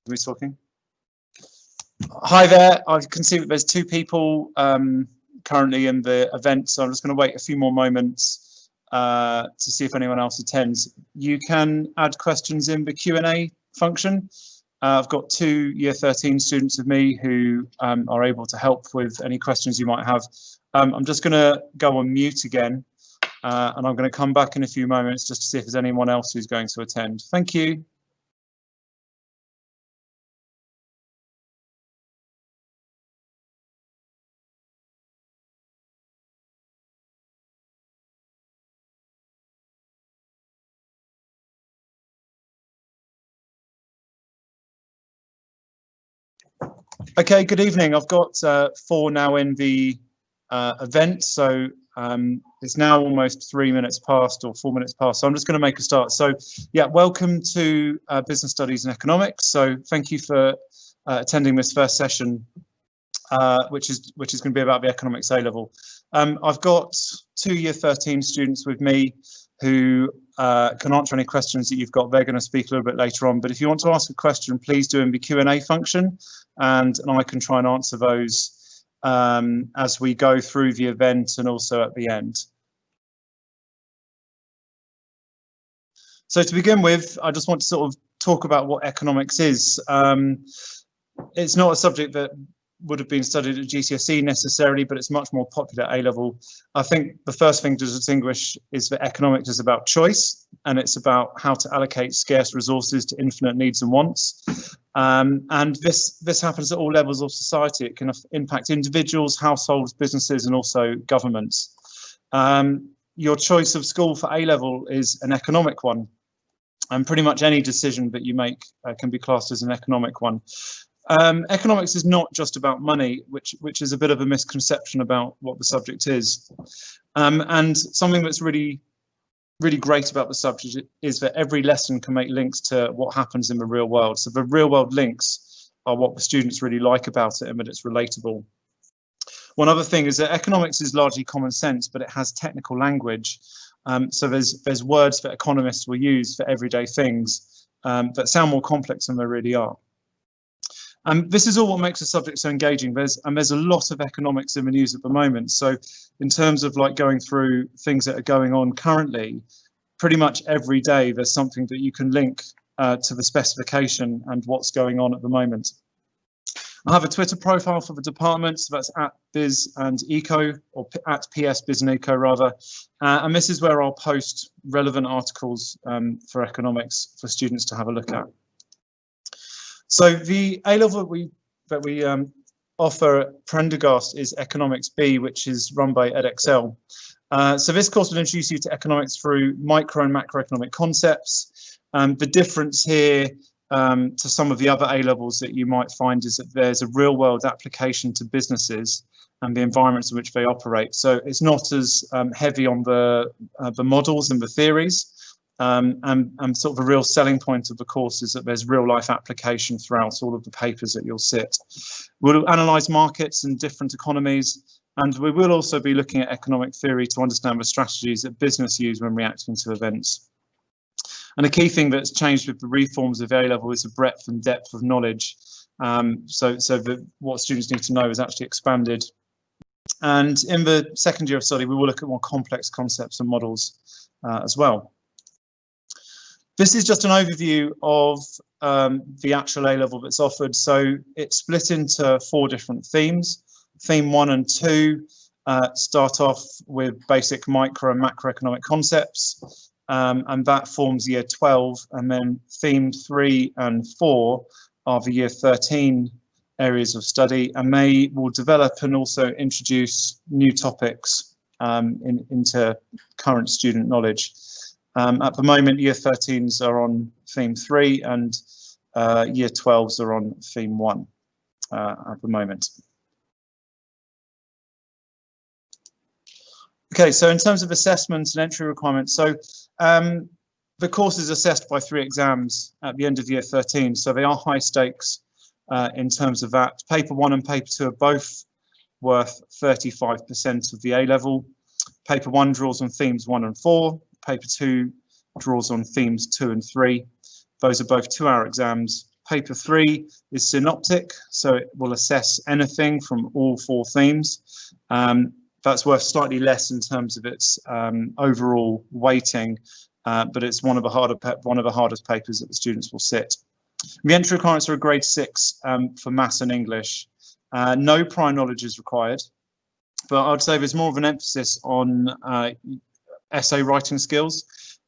we talking? Hi there. I can see that there's two people currently in the event, so I'm just going to wait a few more moments to see if anyone else attends. You can add questions in the Q&A function. I've got two Year 13 students with me who are able to help with any questions you might have. I'm just going to go on mute again, and I'm going to come back in a few moments just to see if there's anyone else who's going to attend. Thank you. Okay, good evening. I've got four now in the event, so it's now almost 3 minutes past or 4 minutes past, so I'm just going to make a start. So yeah, welcome to Business Studies and Economics. So thank you for attending this first session, which is going to be about the Economics A-level. I've got two Year 13 students with me who can answer any questions that you've got. They're going to speak a little bit later on, but if you want to ask a question, please do in the Q&A function, and I can try and answer those as we go through the event and also at the end. So to begin with, I just want to sort of talk about what economics is. It's not a subject that would have been studied at GCSE necessarily, but it's much more popular at A-level. I think the first thing to distinguish is that economics is about choice, and it's about how to allocate scarce resources to infinite needs and wants. And this happens at all levels of society. It can impact individuals, households, businesses, and also governments. Your choice of school for A-level is an economic one, and pretty much any decision that you make can be classed as an economic one. Economics is not just about money, which is a bit of a misconception about what the subject is. And something that's really great about the subject is that every lesson can make links to what happens in the real world. So the real world links are what the students really like about it, and that it's relatable. One other thing is that economics is largely common sense, but it has technical language. So there's words that economists will use for everyday things that sound more complex than they really are. This is all what makes the subject so engaging. There's a lot of economics in the news at the moment. So in terms of like going through things that are going on currently, pretty much every day there's something that you can link to the specification and what's going on at the moment. I have a Twitter profile for the department, so that's at Biz and Eco, or at PS Biz and Eco rather. And this is where I'll post relevant articles for economics for students to have a look at. So the A-level that we offer at Prendergast is Economics B, which is run by Edexcel. So this course will introduce you to economics through micro and macroeconomic concepts. The difference here to some of the other A-levels that you might find is that there's a real-world application to businesses and the environments in which they operate. So it's not as heavy on the models and the theories. And sort of a real selling point of the course is that there's real life application throughout all of the papers that you'll sit. We'll analyse markets and different economies, and we will also be looking at economic theory to understand the strategies that business use when reacting to events. And a key thing that's changed with the reforms of A-level is the breadth and depth of knowledge. So what students need to know is actually expanded. And in the second year of study, we will look at more complex concepts and models as well. This is just an overview of the actual A-level that's offered. So it's split into 4 different themes. Theme 1 and 2 start off with basic micro and macroeconomic concepts, and that forms year 12. And then theme 3 and 4 are the year 13 areas of study, and they will develop and also introduce new topics into current student knowledge. At the moment, year 13s are on theme 3 and year 12s are on theme 1 at the moment. Okay, so in terms of assessments and entry requirements, so the course is assessed by 3 exams at the end of year 13, so they are high stakes in terms of that. Paper 1 and paper 2 are both worth 35% of the A-level. Paper 1 draws on themes 1 and 4. Paper 2 draws on themes 2 and 3. Those are both 2-hour exams. Paper 3 is synoptic, so it will assess anything from all 4 themes. That's worth slightly less in terms of its overall weighting, but it's one of the hardest papers that the students will sit. The entry requirements are a grade 6 for maths and English. No prior knowledge is required, but I'd say there's more of an emphasis on essay writing skills,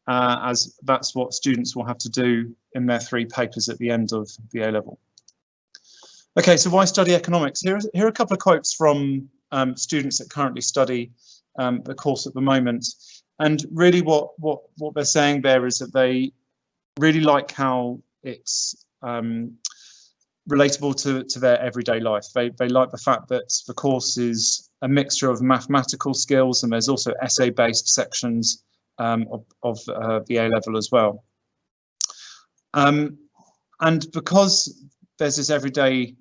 as that's what students will have to do in their 3 papers at the end of the A-level. Okay, so why study economics? Here are a couple of quotes from students that currently study the course at the moment, and really what they're saying there is that they really like how it's relatable to their everyday life. They like the fact that the course is a mixture of mathematical skills, and there's also essay-based sections of the A-level as well. And because there's this everyday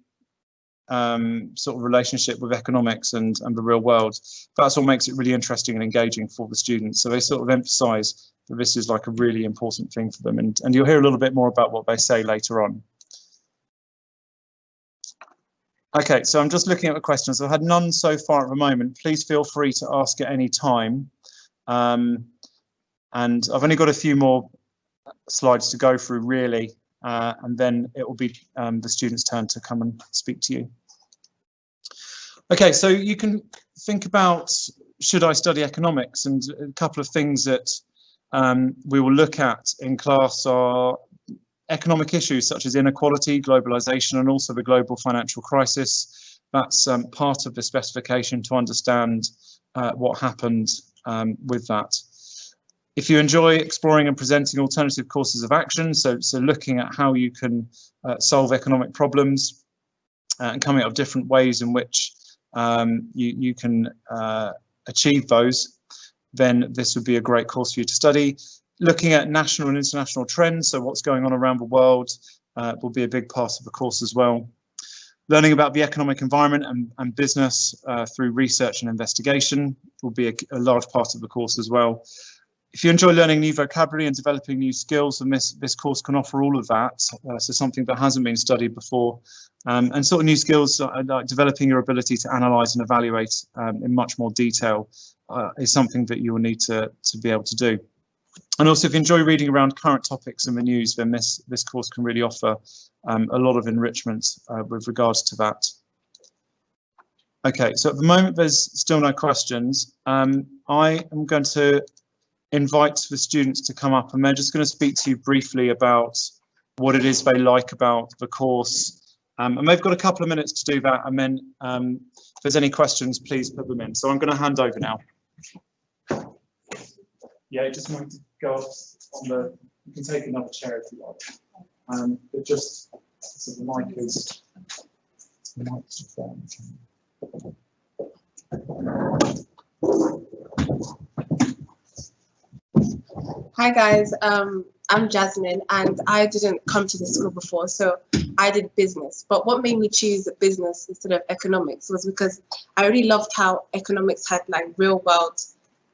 sort of relationship with economics and the real world, that's what makes it really interesting and engaging for the students. So they sort of emphasize that this is like a really important thing for them, and you'll hear a little bit more about what they say later on. Okay, so I'm just looking at the questions. I've had none so far at the moment. Please feel free to ask at any time. And I've only got a few more slides to go through, really, and then it will be the students' turn to come and speak to you. Okay, so you can think about, should I study economics? And a couple of things that we will look at in class are economic issues such as inequality, globalization, and also the global financial crisis. That's part of the specification to understand what happened with that. If you enjoy exploring and presenting alternative courses of action, so looking at how you can solve economic problems and coming up with different ways in which you can achieve those, then this would be a great course for you to study. Looking at national and international trends, so what's going on around the world, will be a big part of the course as well. Learning about the economic environment and business through research and investigation will be a large part of the course as well. If you enjoy learning new vocabulary and developing new skills, then this course can offer all of that. So something that hasn't been studied before, and sort of new skills like developing your ability to analyse and evaluate in much more detail is something that you will need to be able to do. And also, if you enjoy reading around current topics in the news, then this course can really offer a lot of enrichment with regards to that. Okay, so at the moment there's still no questions. I am going to invite the students to come up, and they're just going to speak to you briefly about what it is they like about the course. And they've got a couple of minutes to do that, and then if there's any questions, please put them in. So I'm going to hand over now. Yeah, just want to go up on the, you can take another chair if you like. But just so the mic is, Hi guys, I'm Jasmine, and I didn't come to the school before, so I did business. But what made me choose business instead of economics was because I really loved how economics had like real world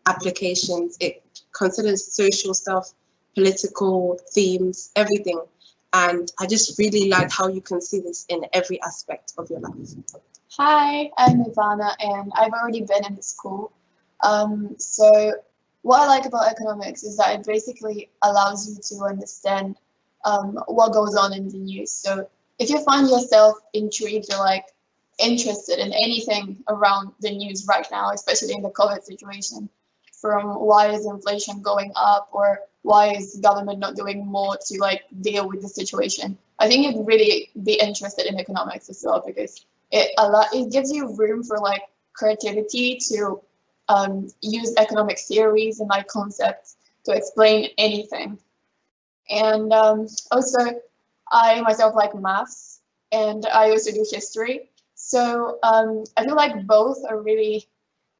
applications. It considers social stuff, political themes, everything. And I just really liked how you can see this in every aspect of your life. Hi, I'm Ivana, and I've already been in the school. So what I like about economics is that it basically allows you to understand what goes on in the news. So if you find yourself intrigued or like interested in anything around the news right now, especially in the COVID situation, from why is inflation going up or why is the government not doing more to like deal with the situation, I think you'd really be interested in economics as well, because it gives you room for like creativity to use economic theories and like concepts to explain anything. And also, I myself like maths, and I also do history. So I feel like both are really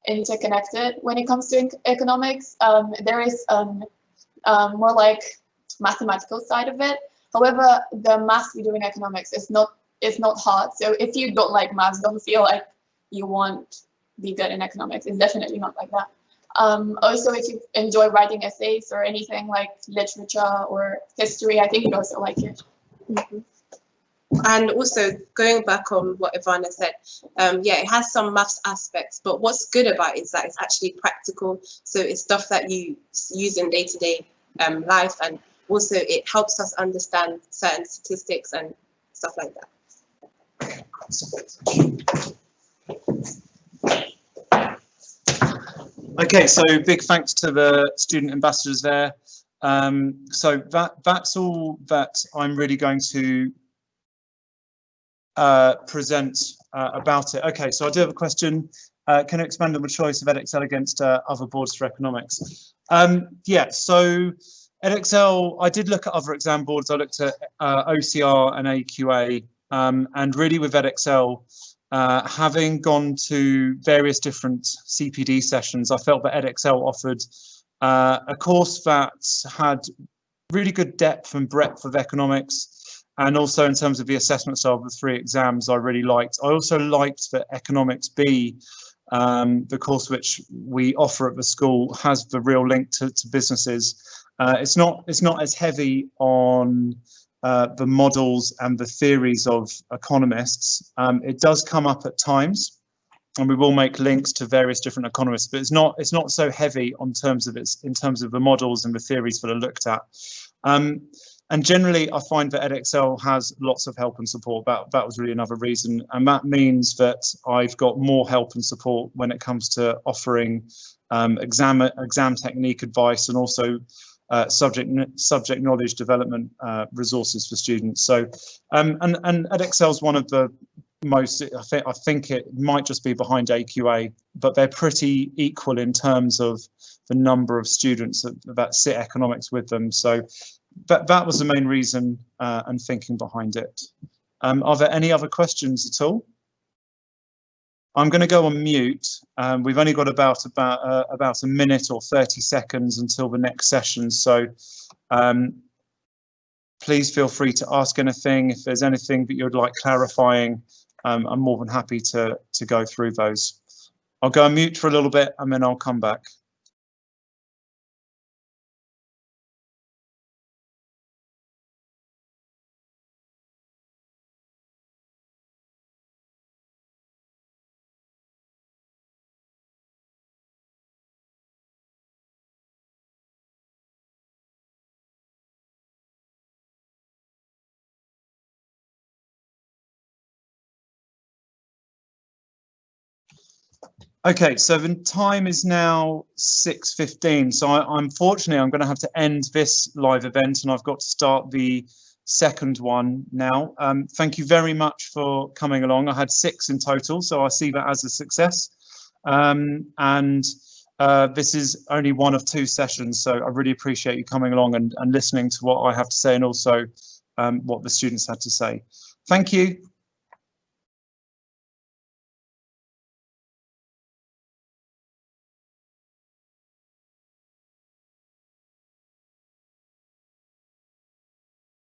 interconnected when it comes to economics. There is more like mathematical side of it. However, the maths we do in economics is not hard. So if you don't like maths, don't feel like you won't be good in economics. It's definitely not like that. Also, if you enjoy writing essays or anything like literature or history, I think you'd also like it. Mm-hmm. And also going back on what Ivana said, yeah, it has some maths aspects, but what's good about it is that it's actually practical. So it's stuff that you use in day-to-day life, and also it helps us understand certain statistics and stuff like that. Okay, so big thanks to the student ambassadors there. So that's all that I'm really going to present about it. Okay, so I do have a question. Can you expand on the choice of Edexcel against other boards for economics? Yeah, so Edexcel, I did look at other exam boards. I looked at OCR and AQA, and really with Edexcel, having gone to various different CPD sessions, I felt that Edexcel offered a course that had really good depth and breadth of economics. And also in terms of the assessment style of the 3 exams, I really liked. I also liked that Economics B, the course which we offer at the school, has the real link to businesses. It's not as heavy on the models and the theories of economists. It does come up at times, and we will make links to various different economists, but it's not so heavy in terms of the models and the theories that are looked at. And generally, I find that Edexcel has lots of help and support. That was really another reason. And that means that I've got more help and support when it comes to offering exam technique advice, and also subject knowledge development resources for students. So, and Edexcel is one of the most, I think it might just be behind AQA, but they're pretty equal in terms of the number of students that sit economics with them. So that was the main reason and thinking behind it. Are there any other questions at all? I'm going to go on mute. We've only got about a minute or 30 seconds until the next session. So please feel free to ask anything. If there's anything that you'd like clarifying, I'm more than happy to go through those. I'll go on mute for a little bit and then I'll come back. Okay, so the time is now 6:15. So unfortunately, I'm going to have to end this live event, and I've got to start the second one now. Thank you very much for coming along. I had 6 in total, so I see that as a success. This is only one of 2 sessions, so I really appreciate you coming along and listening to what I have to say, and also what the students had to say. Thank you.